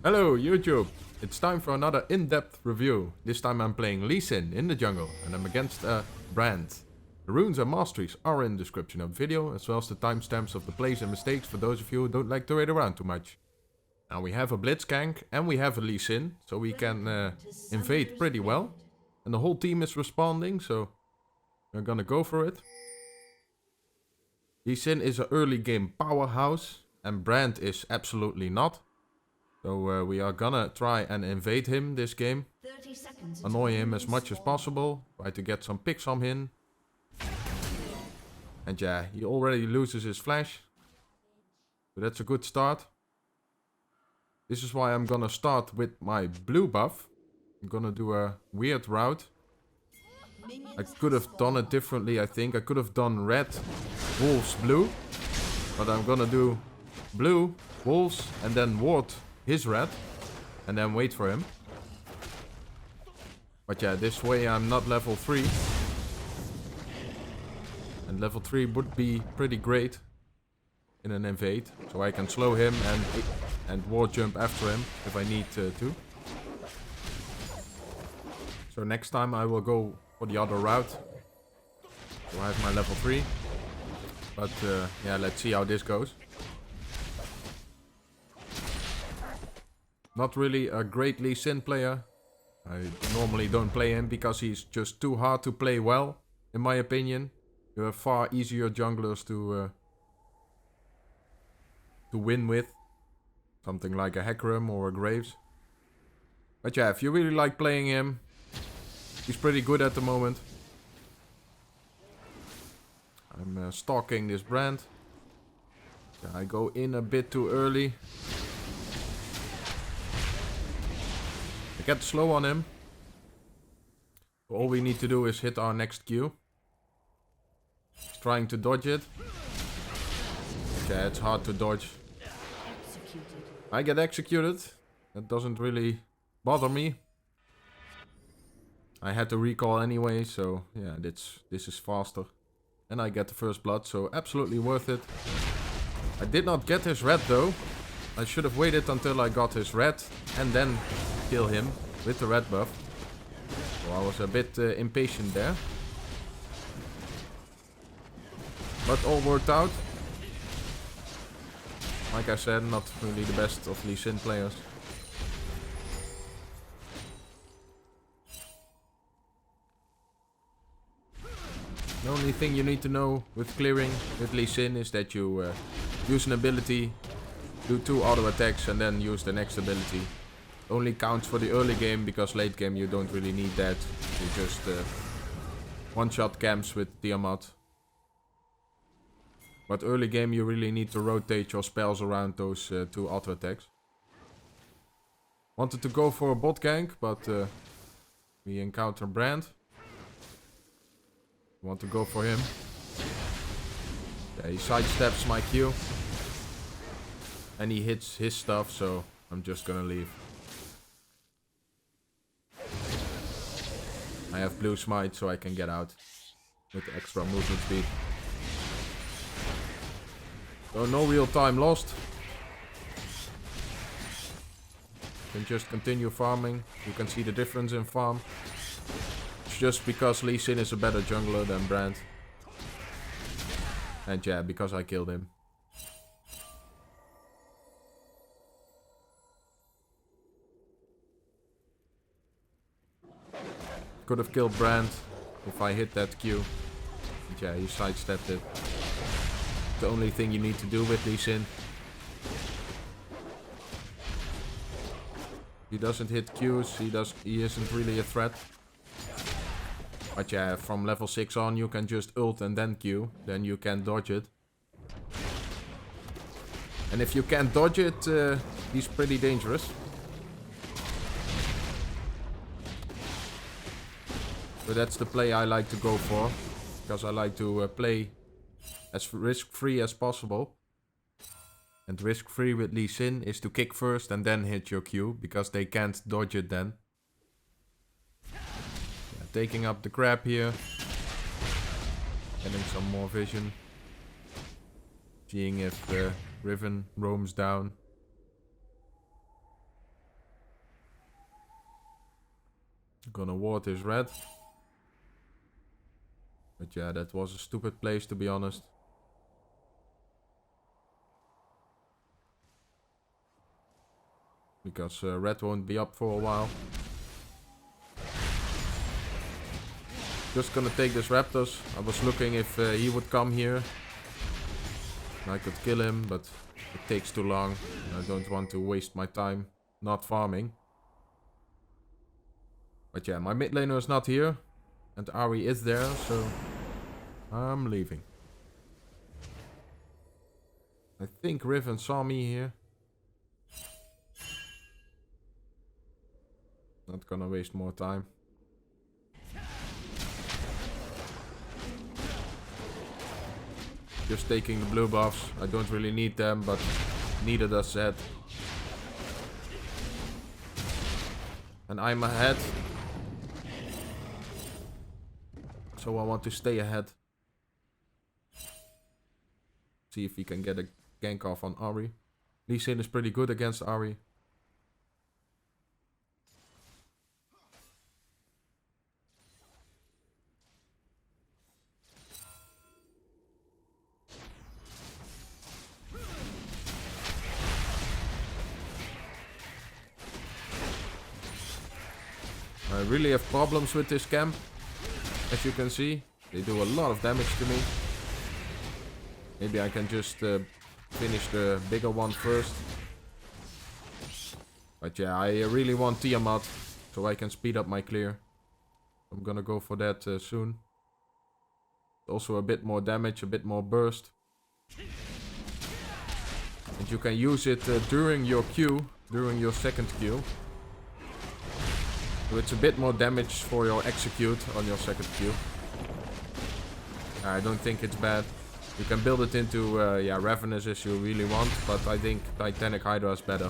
Hello YouTube! It's time for another in-depth review. This time I'm playing Leesyndrome in the jungle and I'm against a Brand. The runes and masteries are in the description of the video, as well as the timestamps of the plays and mistakes for those of you who don't like to wait around too much. Now we have a Blitzcrank and we have a Leesyndrome, so we can invade pretty well. And the whole team is responding, so we're gonna go for it. Leesyndrome is an early game powerhouse and Brand is absolutely not. So we are gonna try and invade him this game. Annoy him as much as possible. Try to get some picks on him. And yeah, he already loses his flash. So that's a good start. This is why I'm gonna start with my blue buff. I'm gonna do a weird route. I could have done it differently, I think. I could have done red, wolves, blue. But I'm gonna do blue, wolves, and then ward his red. And then wait for him. But yeah, this way I'm not level 3. And level 3 would be pretty great in an invade. So I can slow him and ward jump after him if I need to. So next time I will go for the other route. So I have my level 3. But yeah, let's see how this goes. Not really a great Leesyndrome player. I normally don't play him because he's just too hard to play well, in my opinion. You have far easier junglers to win with. Something like a Hecarim or a Graves. But yeah, if you really like playing him, he's pretty good at the moment. I'm stalking this Brand. Yeah, I go in a bit too early. I get slow on him. All we need to do is hit our next Q. He's trying to dodge it. Yeah, it's hard to dodge. I get executed. That doesn't really bother me. I had to recall anyway, so yeah, this is faster. And I get the first blood, so absolutely worth it. I did not get his red though. I should have waited until I got his red and then kill him with the red buff. So I was a bit impatient there. But all worked out. Like I said, not really the best of Leesyndrome players. The only thing you need to know with clearing with Leesyndrome is that you use an ability, do 2 auto attacks and then use the next ability. Only counts for the early game because late game you don't really need that. You just one-shot camps with Tiamat. But early game you really need to rotate your spells around those 2 auto attacks. Wanted to go for a bot gank, but we encounter Brand. Want to go for him. Yeah, he sidesteps my Q. And he hits his stuff, so I'm just gonna leave. I have blue smite, so I can get out with extra movement speed. So no real time lost. Can just continue farming. You can see the difference in farm. It's just because Leesyndrome is a better jungler than Brand. And yeah, because I killed him. Could have killed Brand if I hit that Q. But yeah, he sidestepped it. The only thing you need to do with Leesyndrome. He doesn't hit Qs, he isn't really a threat. But yeah, from level 6 on you can just ult and then Q. Then you can dodge it. And if you can't dodge it, he's pretty dangerous. So that's the play I like to go for. Because I like to play as risk-free as possible. And risk-free with Leesyndrome is to kick first and then hit your Q. Because they can't dodge it then. Yeah, taking up the crab here. Getting some more vision. Seeing if Draven roams down. Gonna ward his red. But yeah, that was a stupid place to be honest. Because red won't be up for a while. Just gonna take this Raptors. I was looking if he would come here. I could kill him, but it takes too long. I don't want to waste my time not farming. But yeah, my mid laner is not here. And Ahri is there, so I'm leaving. I think Riven saw me here. Not gonna waste more time. Just taking the blue buffs. I don't really need them, but neither does Zed. And I'm ahead. So I want to stay ahead. See if we can get a gank off on Ahri. Leesyndrome is pretty good against Ahri. I really have problems with this camp. As you can see, they do a lot of damage to me. Maybe I can just finish the bigger one first. But yeah, I really want Tiamat, so I can speed up my clear. I'm gonna go for that soon. Also a bit more damage, a bit more burst. And you can use it during your Q, during your second Q. So it's a bit more damage for your execute on your second Q. I don't think it's bad. You can build it into yeah, Ravenous if you really want, but I think Titanic Hydra is better.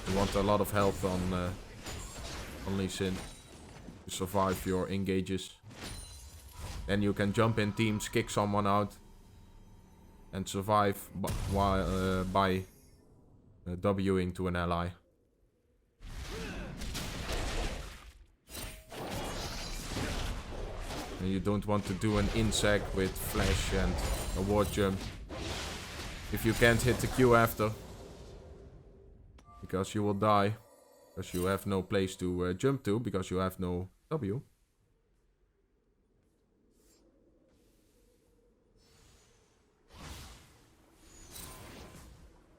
You want a lot of health on Leesyndrome to survive your engages. Then you can jump in teams, kick someone out, and survive by Wing to an ally. And you don't want to do an insec with flash and a ward jump if you can't hit the Q after. Because you will die. Because you have no place to jump to, because you have no W.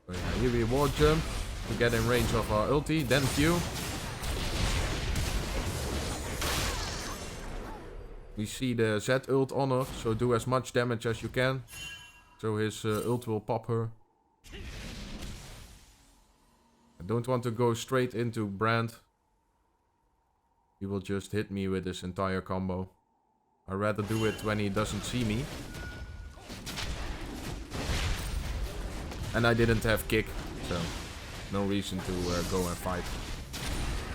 So yeah, here we ward jump to get in range of our ulti, then Q. We see the Z ult on her, so do as much damage as you can. So his ult will pop her. I don't want to go straight into Brand. He will just hit me with his entire combo. I'd rather do it when he doesn't see me. And I didn't have kick, so no reason to go and fight.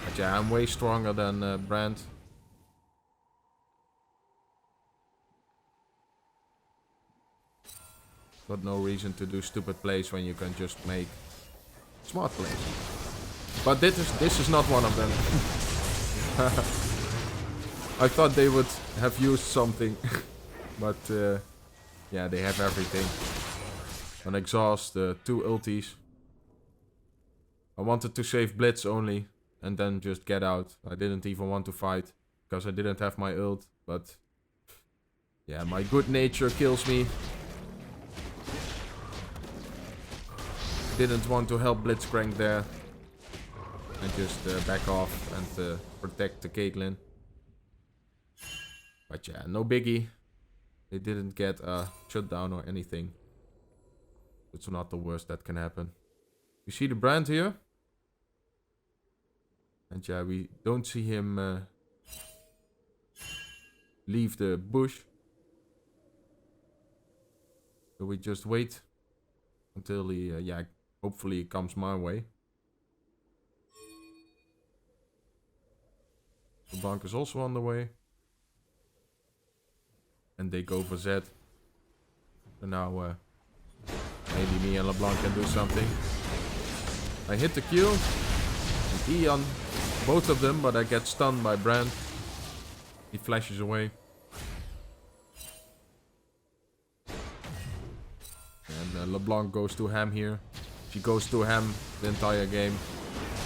But yeah, I'm way stronger than Brand. Got no reason to do stupid plays when you can just make smart plays. But this is not one of them. I thought they would have used something. But yeah, they have everything. An exhaust, 2 ultis. I wanted to save Blitz only and then just get out. I didn't even want to fight because I didn't have my ult. But yeah, my good nature kills me. Didn't want to help Blitzcrank there. And just back off and protect the Caitlyn. But yeah, no biggie. They didn't get a shutdown or anything. It's not the worst that can happen. You see the Brand here? And yeah, we don't see him leave the bush. So we just wait until he, yeah, hopefully he comes my way. The bank is also on the way. And they go for Z. So now maybe me and LeBlanc can do something. I hit the Q. And Ian both of them, but I get stunned by Brand. He flashes away. And LeBlanc goes to ham here. She goes to ham the entire game.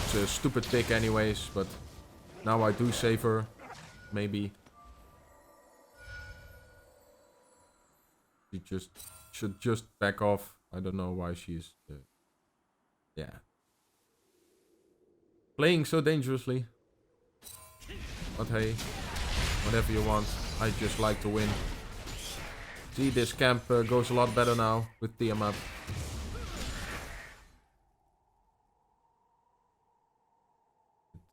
It's a stupid pick anyways, but now I do save her. Maybe. She should just back off. I don't know why she's... yeah. Playing so dangerously. But hey, whatever you want. I just like to win. See, this camp goes a lot better now with Tiamat.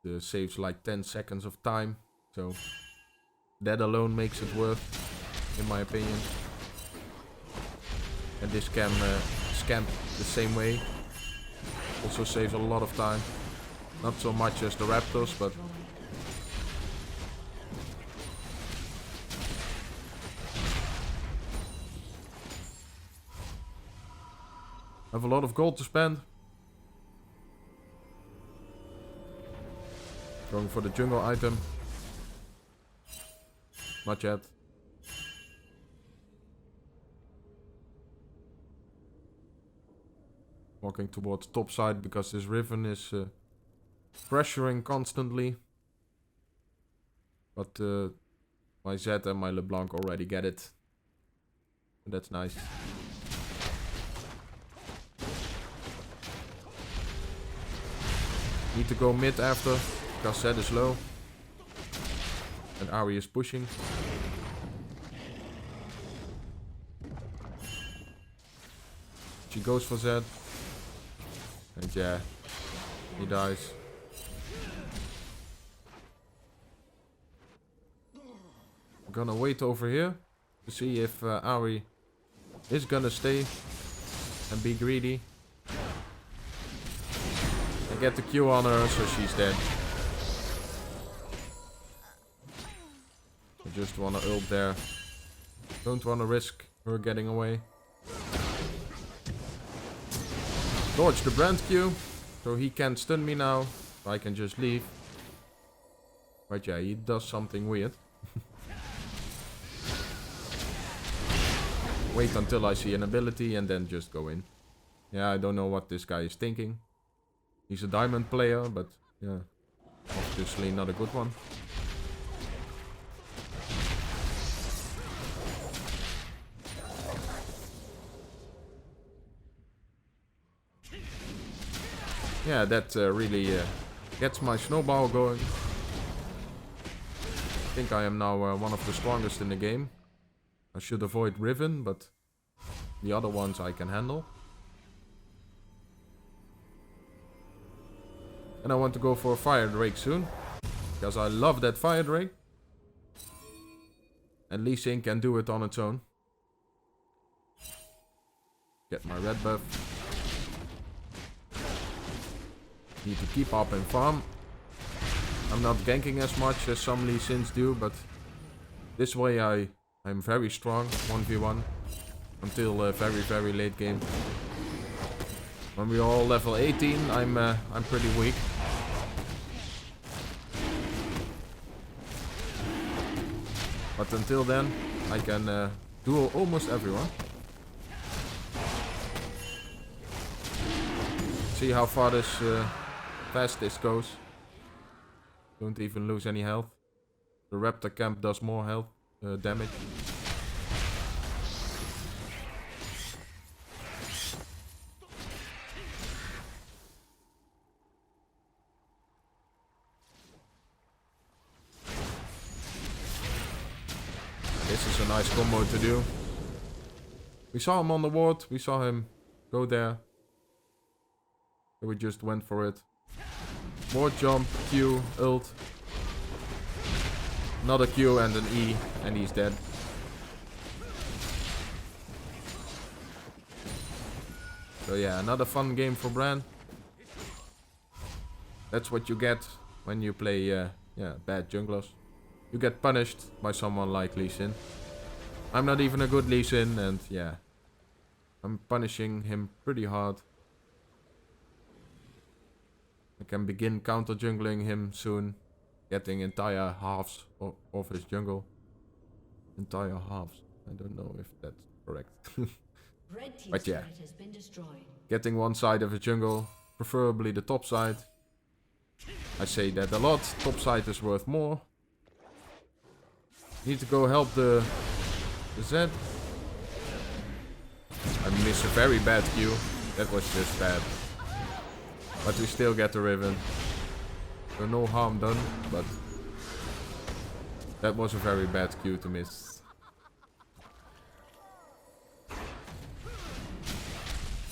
It saves like 10 seconds of time. So that alone makes it worth, in my opinion. And this camp the same way. Also saves a lot of time. Not so much as the Raptors, but... I have a lot of gold to spend. Going for the jungle item. Not yet. Walking towards top side because this Riven is pressuring constantly. But my Zed and my LeBlanc already get it. That's nice. Need to go mid after, because Zed is low. And Ahri is pushing. She goes for Zed. And yeah, he dies. I'm gonna wait over here to see if Ahri is gonna stay and be greedy. I get the Q on her, so she's dead. I just wanna ult there. Don't wanna risk her getting away. Dodge the Brand Q, so he can't stun me now. So I can just leave. But yeah, he does something weird. Wait until I see an ability and then just go in. Yeah, I don't know what this guy is thinking. He's a diamond player, but yeah, obviously not a good one. Yeah, that really gets my snowball going. I think I am now one of the strongest in the game. I should avoid Riven, but the other ones I can handle. And I want to go for a Fire Drake soon. Because I love that Fire Drake. And Lee Sin can do it on its own. Get my red buff. Need to keep up and farm. I'm not ganking as much as some Lee Sins do, but this way I'm very strong 1v1 until very, very late game. When we're all level 18, I'm pretty weak. But until then, I can duel almost everyone. See how far this fast this goes. Don't even lose any health. The Raptor camp does more health damage. This is a nice combo to do. We saw him on the ward. We saw him go there. So we just went for it. Ward jump, Q, ult. Another Q and an E, and he's dead. So yeah, another fun game for Brand. That's what you get when you play bad junglers. You get punished by someone like Lee Sin. I'm not even a good Lee Sin, and yeah, I'm punishing him pretty hard. I can begin counter jungling him soon. Getting entire halves of his jungle. Entire halves. I don't know if that's correct. But yeah. Getting one side of his jungle. Preferably the top side. I say that a lot. Top side is worth more. Need to go help the Zed. I missed a very bad Q. That was just bad. But we still get the Riven. So no harm done, but that was a very bad Q to miss.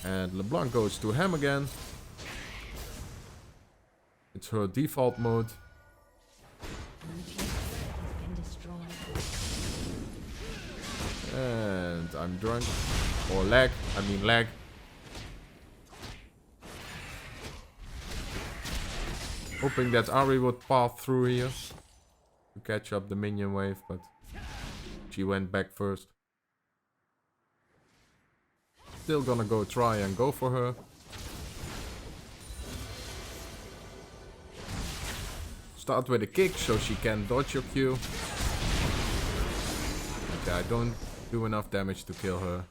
And LeBlanc goes to Ham again. It's her default mode. And I'm drunk. Or lag. I mean lag. Hoping that Ahri would pass through here to catch up the minion wave, but she went back first. Still gonna go try and go for her. Start with a kick so she can dodge your Q. Okay, I don't do enough damage to kill her.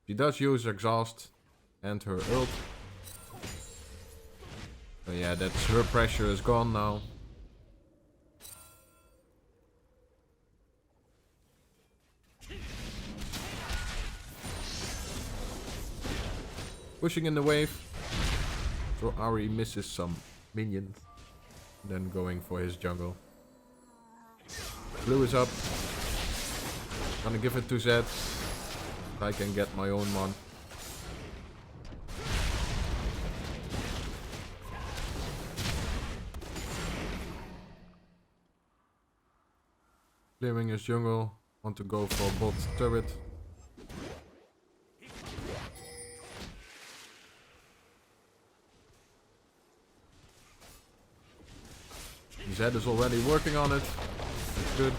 She does use exhaust and her ult. So yeah, that's her pressure is gone now. Pushing in the wave. So Ahri misses some minions. Then going for his jungle. Blue is up. Gonna give it to Zed. I can get my own one. Clearing his jungle. Want to go for bot turret. Zed is already working on it. That's good.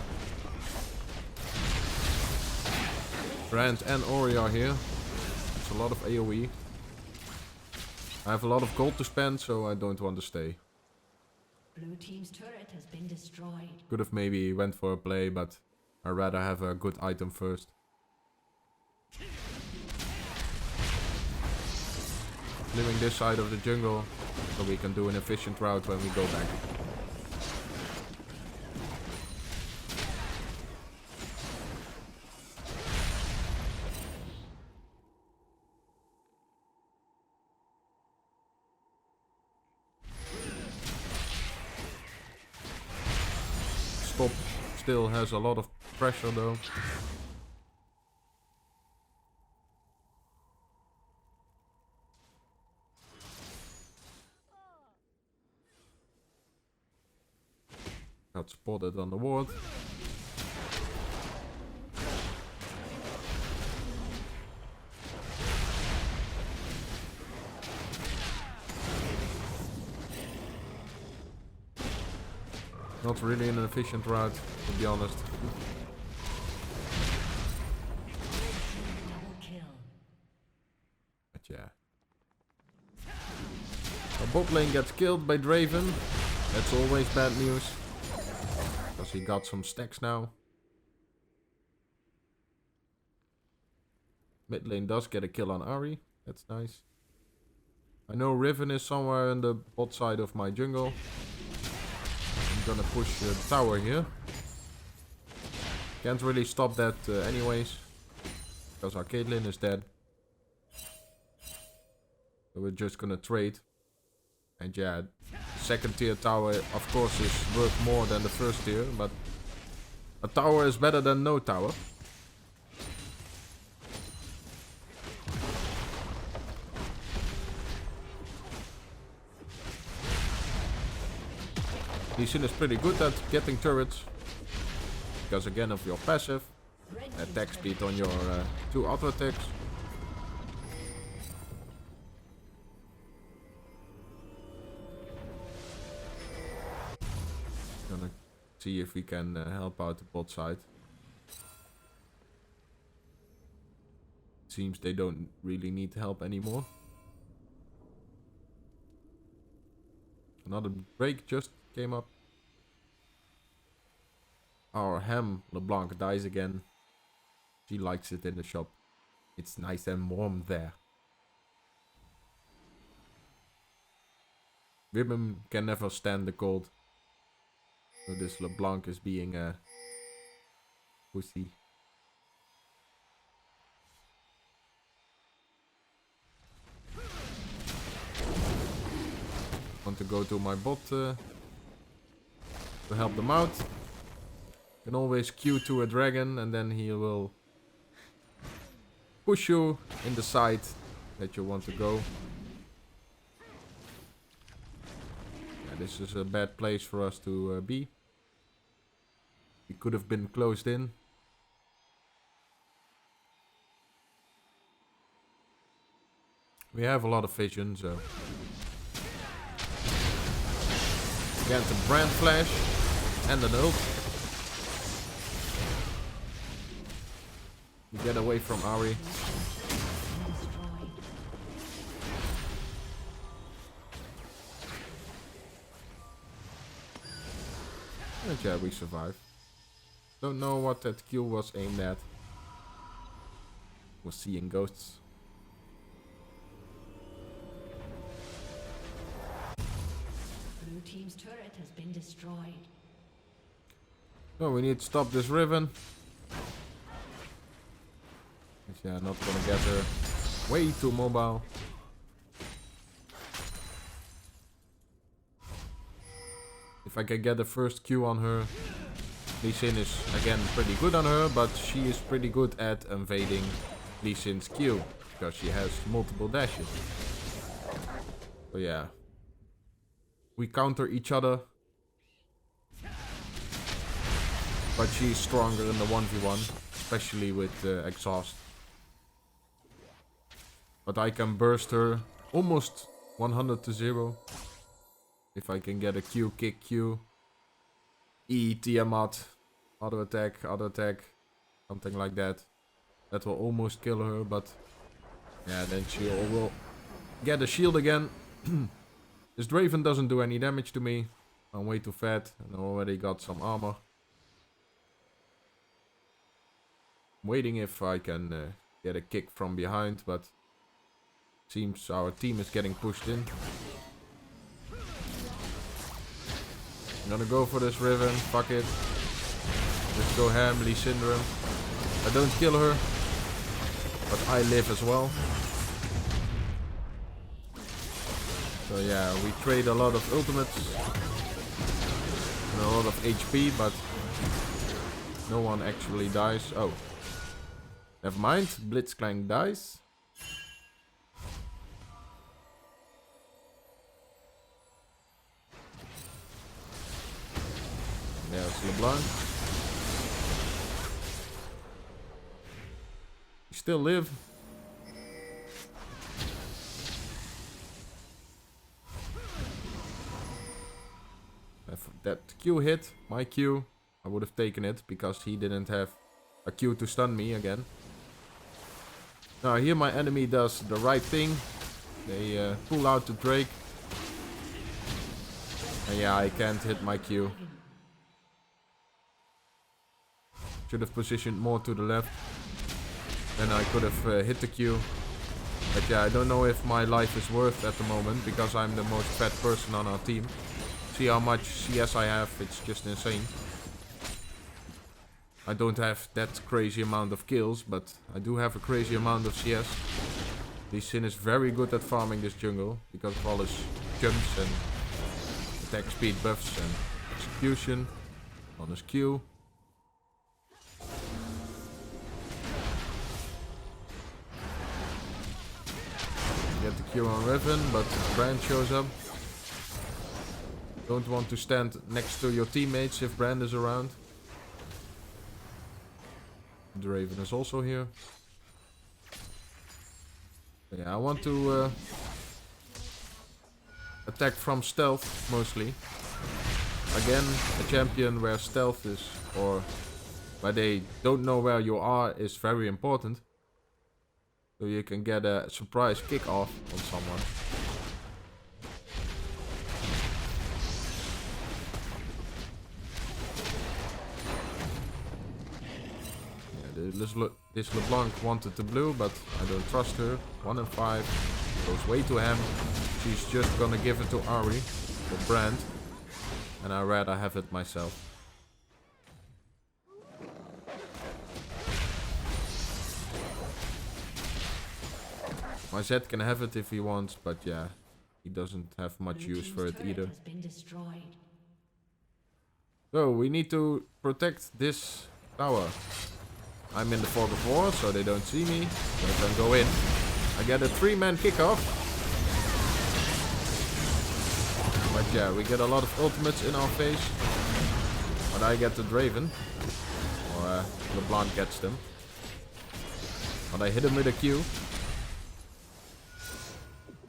Brand and Ori are here. It's a lot of AoE. I have a lot of gold to spend, so I don't want to stay. Blue team's turret has been destroyed. Could have maybe went for a play, but I'd rather have a good item first. Clearing this side of the jungle, so we can do an efficient route when we go back. Top still has a lot of pressure though. Got spotted on the ward. Not really an efficient route, to be honest. But yeah. Our bot lane gets killed by Draven. That's always bad news. Because he got some stacks now. Mid lane does get a kill on Ahri. That's nice. I know Riven is somewhere in the bot side of my jungle. I'm gonna push the tower here. Can't really stop that anyways. Because our Caitlyn is dead. So we're just gonna trade. And yeah, second tier tower of course is worth more than the first tier. But a tower is better than no tower. Leesyndrome is pretty good at getting turrets. Because again of your passive. Attack speed on your 2 auto attacks. Gonna see if we can help out the bot side. Seems they don't really need help anymore. Another break just came up. Our Ham LeBlanc dies again. She likes it in the shop. It's nice and warm there. Women can never stand the cold. So this LeBlanc is being a pussy. Want to go to my bot to help them out. Can always Q to a dragon and then he will push you in the side that you want to go. Yeah, this is a bad place for us to be. We could have been closed in. We have a lot of vision, so. Again, the Brand Flash and an ult. We get away from Ahri. And yeah, we survive. Don't know what that Q was aimed at. Was seeing ghosts. Blue team's turret has been destroyed. So we need to stop this Riven. Yeah, not gonna get her. Way too mobile. If I can get the first Q on her. Leesyn is again pretty good on her, but she is pretty good at evading Leesyn's Q. Because she has multiple dashes. So yeah. We counter each other. But she's stronger in the 1v1. Especially with exhaust. But I can burst her almost 100 to 0. If I can get a Q, kick Q. E, Tiamat. Auto attack, something like that. That will almost kill her, but yeah, then she will get a shield again. This Draven doesn't do any damage to me. I'm way too fat and I already got some armor. I'm waiting if I can get a kick from behind, but seems our team is getting pushed in. I'm gonna go for this Riven, fuck it. Just go ham, Leesyndrome. I don't kill her, but I live as well. So yeah, we trade a lot of ultimates and a lot of HP, but no one actually dies. Oh, never mind, Blitzcrank dies. Yeah, it's LeBlanc. We still live. If that Q hit, my Q, I would have taken it because he didn't have a Q to stun me again. Now here my enemy does the right thing. They pull out the Drake. And yeah, I can't hit my Q. Should have positioned more to the left. Then I could have hit the Q. But yeah, I don't know if my life is worth at the moment because I'm the most fat person on our team. See how much CS I have, it's just insane. I don't have that crazy amount of kills, but I do have a crazy amount of CS. Leesyn is very good at farming this jungle because of all his jumps and attack speed buffs and execution on his Q. Get the Q on Riven, but Brand shows up. Don't want to stand next to your teammates if Brand is around. Draven is also here. Yeah, I want to attack from stealth mostly. Again, a champion where stealth is, or where they don't know where you are, is very important. So you can get a surprise kick off on someone. this LeBlanc wanted the blue, but I don't trust her. 1 and 5. Goes way to ham. She's just gonna give it to Ahri or Brand. And I'd rather have it myself. My Zed can have it if he wants, but yeah, he doesn't have much use for it either. So we need to protect this tower. I'm in the fog of war, so they don't see me. So I can go in. I get a 3-man kickoff. But yeah, we get a lot of ultimates in our face. But I get the Draven. Or LeBlanc gets them. But I hit him with a Q.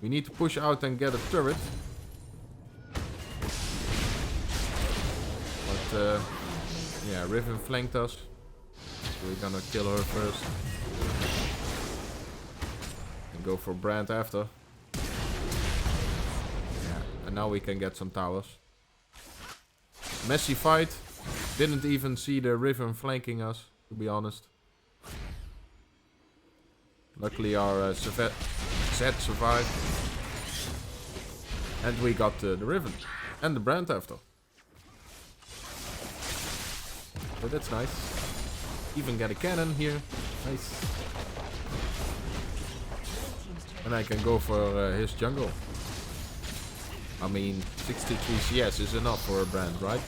We need to push out and get a turret. But yeah, Riven flanked us. So we're gonna kill her first. And go for Brand after. Yeah, and now we can get some towers. Messy fight. Didn't even see the Riven flanking us, to be honest. Luckily our Zed survived. And we got the Riven. And the Brand after. So that's nice. Even get a cannon here. Nice. And I can go for his jungle. I mean, 63 CS is enough for a Brand, right?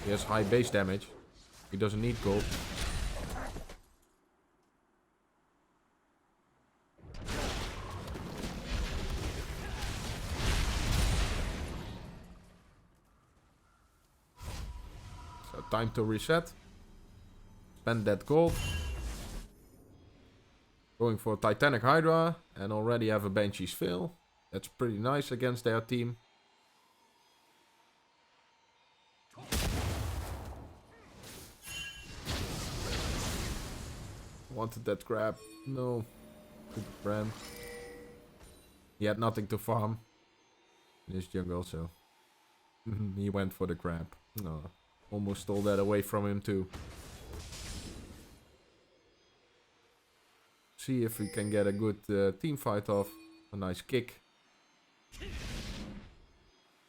He has high base damage. He doesn't need gold. So time to reset. Spend that gold. Going for Titanic Hydra. And already have a Banshee's Fail. That's pretty nice against their team. Wanted that grab. No. Good Brand. He had nothing to farm in his jungle, so he went for the grab. No. Almost stole that away from him too. See if we can get a good team fight off. A nice kick.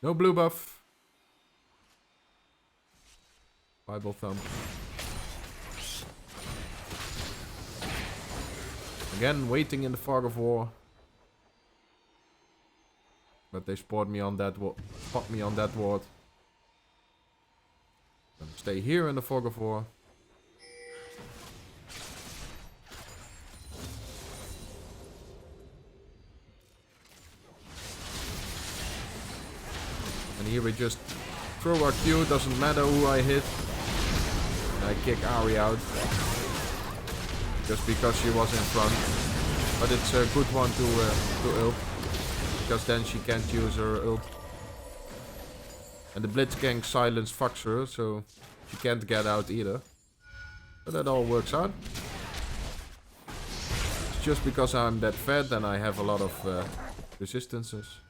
No blue buff. Bible thumb. Again, waiting in the fog of war. But they spot me on that ward. Gonna stay here in the fog of war. And here we just throw our Q, doesn't matter who I hit. And I kick Ahri out. Just because she was in front. But it's a good one to ult. Because then she can't use her ult. And the Blitzgang silence fucks her, so she can't get out either. But that all works out. It's just because I'm that fat and I have a lot of resistances.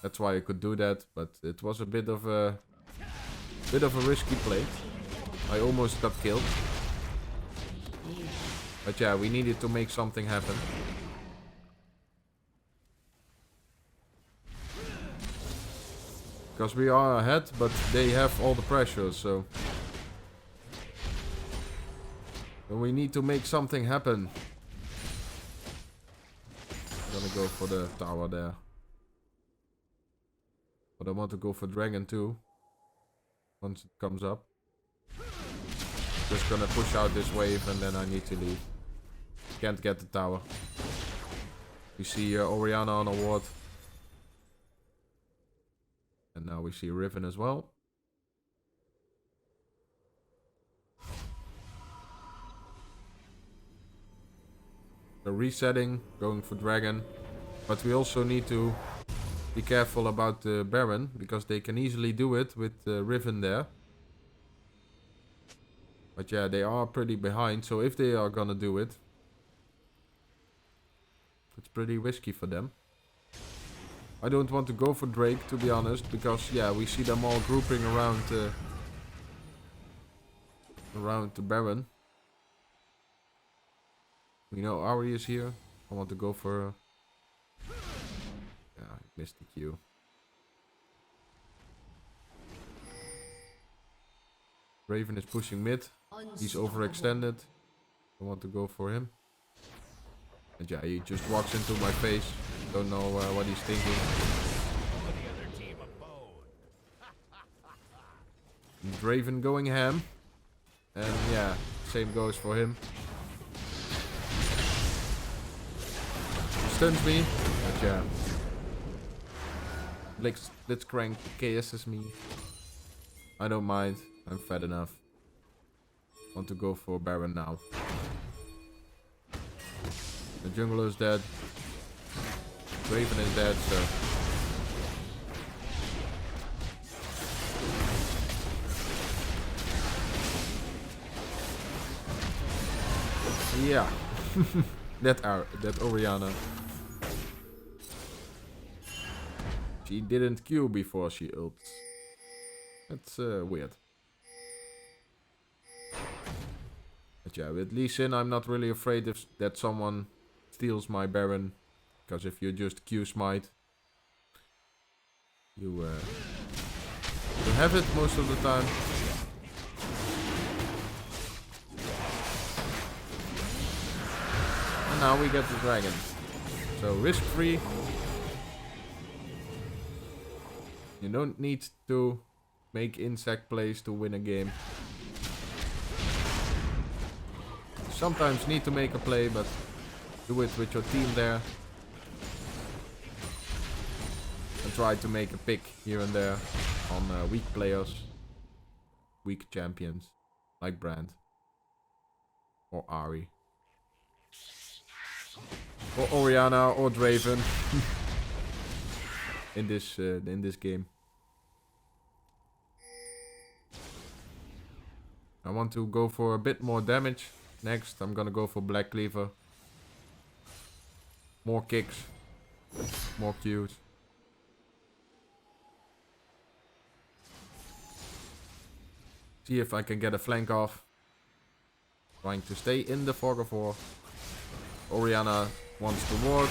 That's why I could do that, but it was a bit of a risky play. I almost got killed. But yeah, we needed to make something happen. Because we are ahead, but they have all the pressure, so we need to make something happen. I'm gonna go for the tower there. But I want to go for Dragon too. Once it comes up. Just gonna push out this wave and then I need to leave. Can't get the tower. We see Orianna on a ward. And now we see Riven as well. So resetting, going for Dragon. But we also need to be careful about the Baron, because they can easily do it with Riven there. But yeah, they are pretty behind, so if they are gonna do it, it's pretty risky for them. I don't want to go for Drake, to be honest, because yeah, we see them all grouping around around the Baron. We know Ahri is here. I want to go for... yeah, I missed the Q. Draven is pushing mid. He's overextended. I want to go for him. And yeah, he just walks into my face. Don't know what he's thinking. Draven going ham. And yeah, same goes for him. He stuns me. But yeah. Blitzcrank KS's me. I don't mind. I'm fat enough. Want to go for Baron now. The jungler is dead. Draven is dead, so... yeah. that Orianna. She didn't Q before she ults. That's weird. But yeah, with Leesyndrome, I'm not really afraid that someone steals my Baron. Because if you just Q smite, you have it most of the time. And now we get the dragon. So risk free. You don't need to make insect plays to win a game. Sometimes need to make a play, but do it with your team there. And try to make a pick here and there on weak players. Weak champions. Like Brand. Or Ahri. Or Orianna or Draven. in this game. I want to go for a bit more damage. Next, I'm gonna go for Black Cleaver. More kicks. More Qs. See if I can get a flank off. Trying to stay in the fog of war. Orianna wants to ward.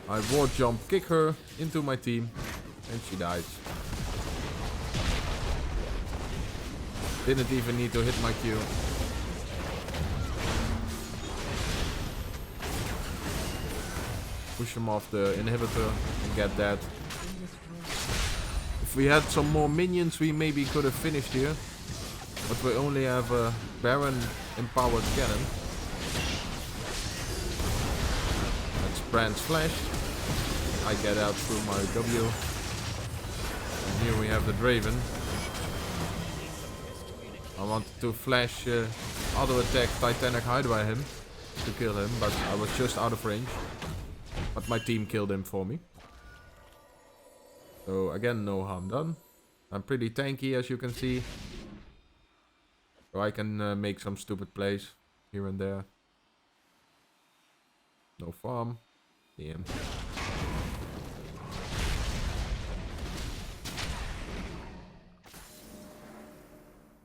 I ward jump, kick her into my team. And she dies. Didn't even need to hit my Q. Push him off the inhibitor and get that. If we had some more minions, we maybe could have finished here. But we only have a Baron empowered cannon. That's Brand's Flash. I get out through my W. And here we have the Draven. I wanted to flash auto attack Titanic Hydra him to kill him, but I was just out of range. But my team killed him for me. So again, no harm done. I'm pretty tanky, as you can see. So I can make some stupid plays here and there. No farm. Damn.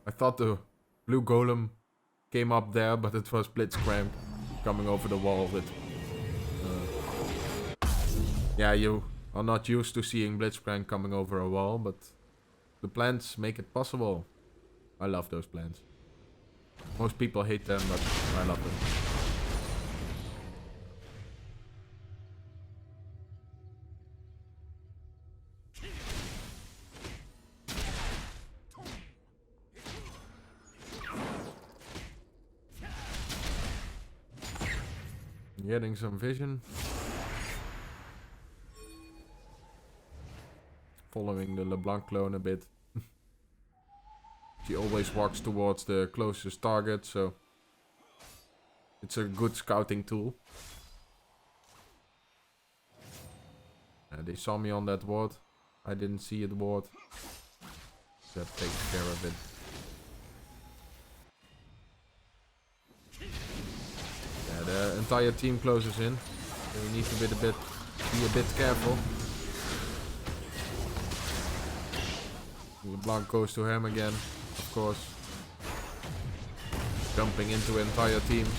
I thought the blue golem came up there, but it was Blitzcrank coming over the wall with... yeah, you are not used to seeing Blitzcrank coming over a wall, but the plants make it possible. I love those plants. Most people hate them, but I love them. Getting some vision. Following the LeBlanc clone a bit. She always walks towards the closest target, so it's a good scouting tool. They saw me on that ward. I didn't see it ward. That takes care of it. Yeah, the entire team closes in. So we need to be a bit careful. LeBlanc goes to him again, of course. jumping into entire teams.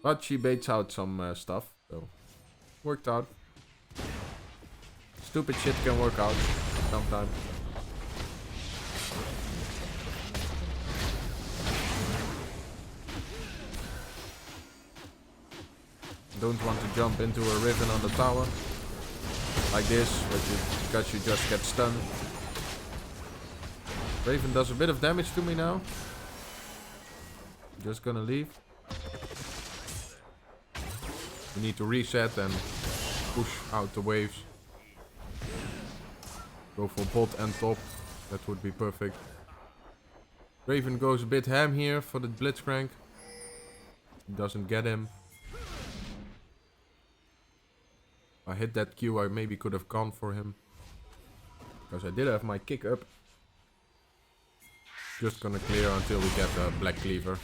But she baits out some stuff, so worked out. Stupid shit can work out sometimes. Don't want to jump into a Riven on the tower like this, because you just get stunned. Draven does a bit of damage to me now. Just gonna leave. We need to reset and push out the waves. Go for bot and top. That would be perfect. Draven goes a bit ham here for the Blitzcrank. Doesn't get him. I hit that Q, I maybe could have gone for him. Because I did have my kick up. Just gonna clear until we get a Black Cleaver.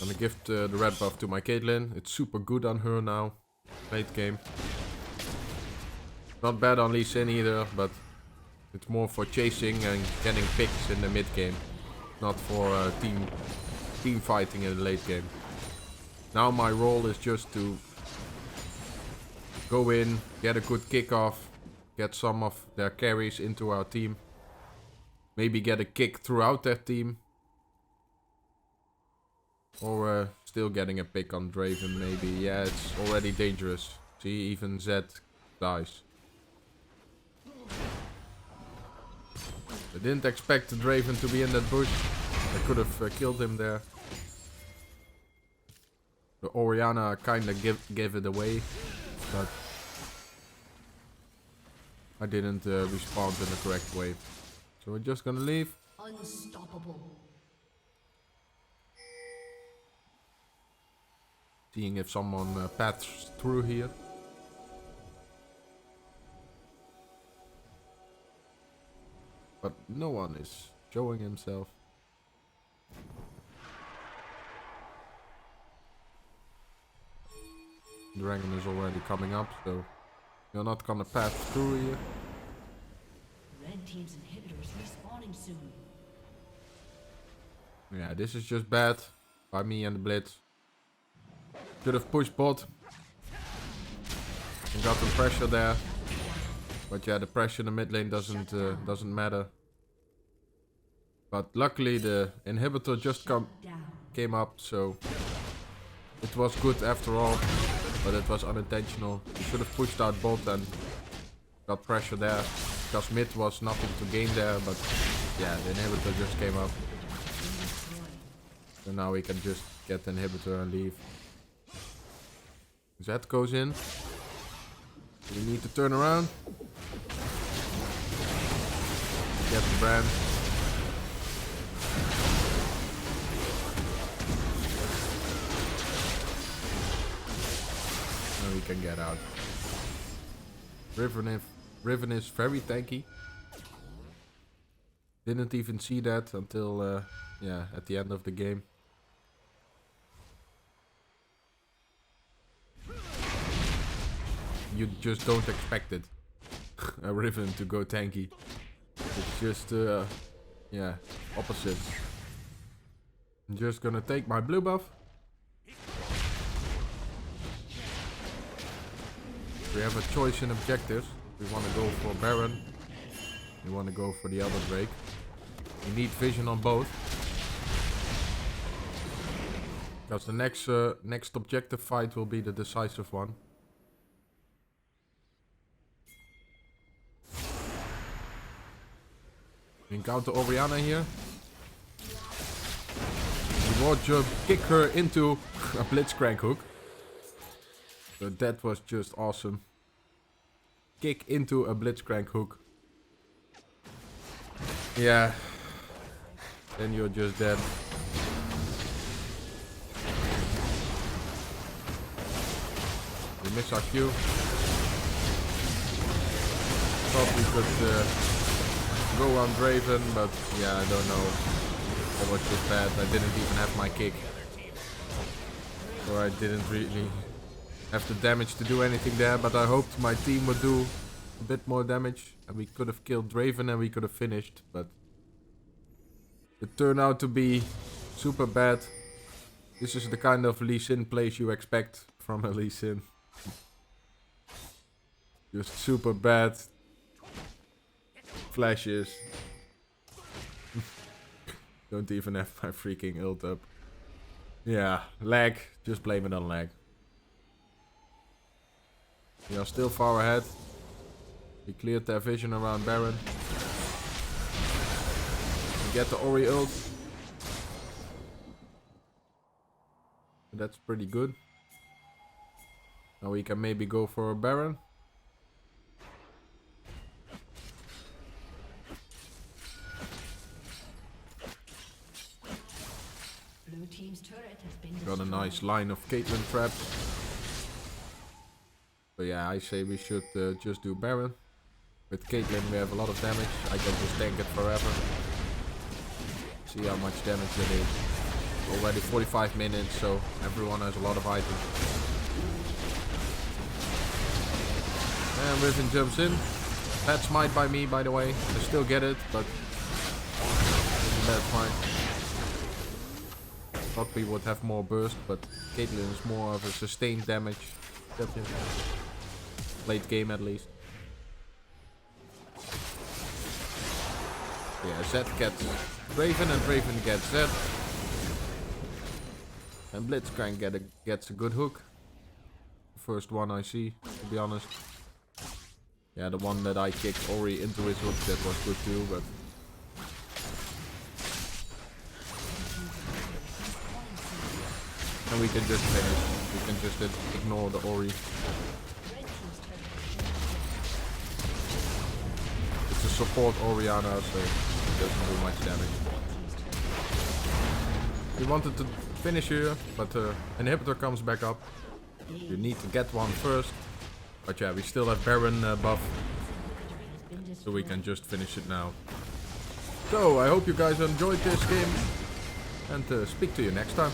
Gonna give the red buff to my Caitlyn. It's super good on her now. Late game. Not bad on Lee Sin either, but it's more for chasing and getting picks in the mid game. Not for team fighting in the late game. Now my role is just to go in, get a good kickoff, get some of their carries into our team. Maybe get a kick throughout their team. Or still getting a pick on Draven maybe. Yeah, it's already dangerous. See, even Zed dies. I didn't expect the Draven to be in that bush. I could have killed him there. The Orianna kinda gave it away. But I didn't respond in the correct way. So we're just gonna leave. Unstoppable. Seeing if someone paths through here. But no one is showing himself. Dragon is already coming up, so you're not gonna path through here. Red team's inhibitors respawning soon. Yeah, this is just bad by me and the Blitz. Should have pushed bot. And got some pressure there. But yeah, the pressure in the mid lane doesn't matter. But luckily the inhibitor just came up, so it was good after all. But it was unintentional. We should have pushed out bot and got pressure there. Because mid was nothing to gain there, but yeah, the inhibitor just came up. So now we can just get the inhibitor and leave. Zed goes in. We need to turn around. Get the brand. And we can get out. Riven is very tanky. Didn't even see that until yeah, at the end of the game. You just don't expect it. A Riven to go tanky. It's just yeah, opposite. I'm just gonna take my blue buff. We have a choice in objectives. We want to go for Baron. We want to go for the other Drake. We need vision on both. Because the next objective fight will be the decisive one. We encounter Orianna here. The ward jump, kick her into a Blitzcrank hook. So that was just awesome. Kick into a Blitzcrank hook. Yeah. Then you're just dead. We miss our Q. Thought we could go on Draven, but yeah, I don't know. That was just bad. I didn't even have my kick. So I didn't really have the damage to do anything there, but I hoped my team would do a bit more damage and we could have killed Draven and we could have finished, but it turned out to be super bad. This is the kind of Lee Sin plays you expect from a Lee Sin. Just super bad flashes. Don't even have my freaking ult up. Yeah, lag. Just blame it on lag. We are still far ahead. We cleared their vision around Baron. We get the Ori ult. That's pretty good. Now we can maybe go for a Baron. Blue team's turret has been Got a destroyed. nice line of Caitlyn traps. But yeah, I say we should just do Baron. With Caitlyn we have a lot of damage. I can just tank it forever. See how much damage it is. Already 45 minutes, so everyone has a lot of items. And Riven jumps in. Bad smite by me, by the way. I still get it, but bad smite. Thought we would have more burst, but Caitlyn is more of a sustained damage. Late game at least. Yeah, Zed gets Draven and Draven gets Zed. And Blitzcrank gets a good hook. First one I see, to be honest. Yeah, the one that I kicked Ori into his hook, that was good too, but... And we can just finish. We can just ignore the Ori. It's a support Oriana, so it doesn't do much damage. We wanted to finish here, but inhibitor comes back up. You need to get one first. But yeah, we still have Baron buff, so we can just finish it now. So, I hope you guys enjoyed this game, and speak to you next time.